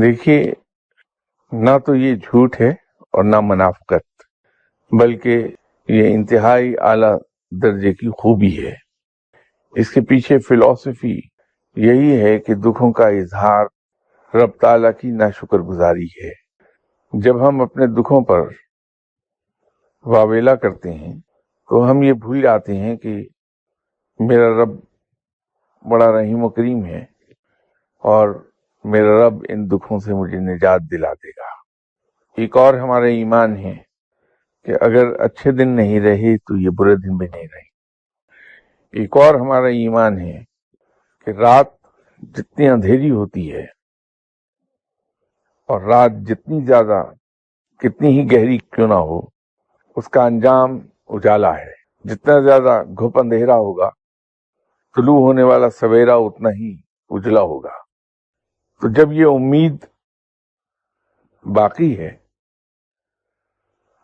دیکھیے، نہ تو یہ جھوٹ ہے اور نہ منافقت، بلکہ یہ انتہائی اعلیٰ درجے کی خوبی ہے۔ اس کے پیچھے فلسفی یہی ہے کہ دکھوں کا اظہار رب تعالیٰ کی ناشکر گزاری ہے۔ جب ہم اپنے دکھوں پر واویلا کرتے ہیں تو ہم یہ بھول جاتے ہیں کہ میرا رب بڑا رحیم و کریم ہے اور میرا رب ان دکھوں سے مجھے نجات دلا دے گا۔ ایک اور ہمارا ایمان ہے کہ اگر اچھے دن نہیں رہے تو یہ برے دن بھی نہیں رہے۔ ایک اور ہمارا ایمان ہے کہ رات جتنی اندھیری ہوتی ہے اور رات جتنی زیادہ کتنی ہی گہری کیوں نہ ہو، اس کا انجام اجالا ہے۔ جتنا زیادہ گھپ اندھیرا ہوگا، طلوع ہونے والا سویرا اتنا ہی اجلا ہوگا۔ تو جب یہ امید باقی ہے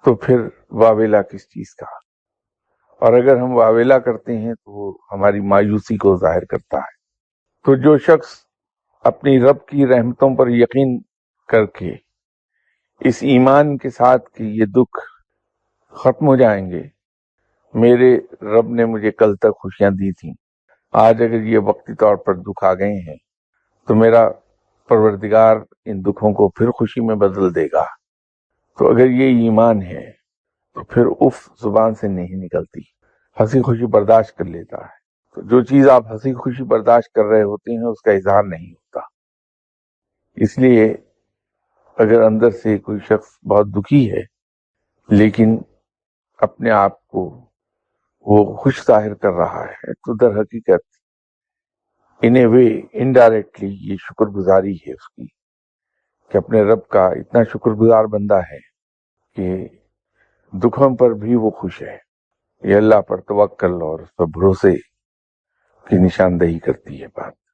تو پھر واویلا کس چیز کا؟ اور اگر ہم واویلا کرتے ہیں تو وہ ہماری مایوسی کو ظاہر کرتا ہے۔ تو جو شخص اپنی رب کی رحمتوں پر یقین کر کے اس ایمان کے ساتھ کہ یہ دکھ ختم ہو جائیں گے، میرے رب نے مجھے کل تک خوشیاں دی تھیں، آج اگر یہ وقتی طور پر دکھ آ گئے ہیں تو میرا پروردگار ان دکھوں کو پھر خوشی میں بدل دے گا، تو اگر یہ ایمان ہے تو پھر اف زبان سے نہیں نکلتی، ہنسی خوشی برداشت کر لیتا ہے۔ تو جو چیز آپ ہنسی خوشی برداشت کر رہے ہوتے ہیں اس کا اظہار نہیں ہوتا۔ اس لیے اگر اندر سے کوئی شخص بہت دکھی ہے لیکن اپنے آپ کو وہ خوش ظاہر کر رہا ہے، تو در حقیقت ان اے وے انڈائریکٹلی یہ شکر گزاری ہے اس کی، کہ اپنے رب کا اتنا شکر گزار بندہ ہے کہ دکھوں پر بھی وہ خوش ہے۔ یہ اللہ پر توکل اور اس پر بھروسے کی نشاندہی کرتی ہے بات۔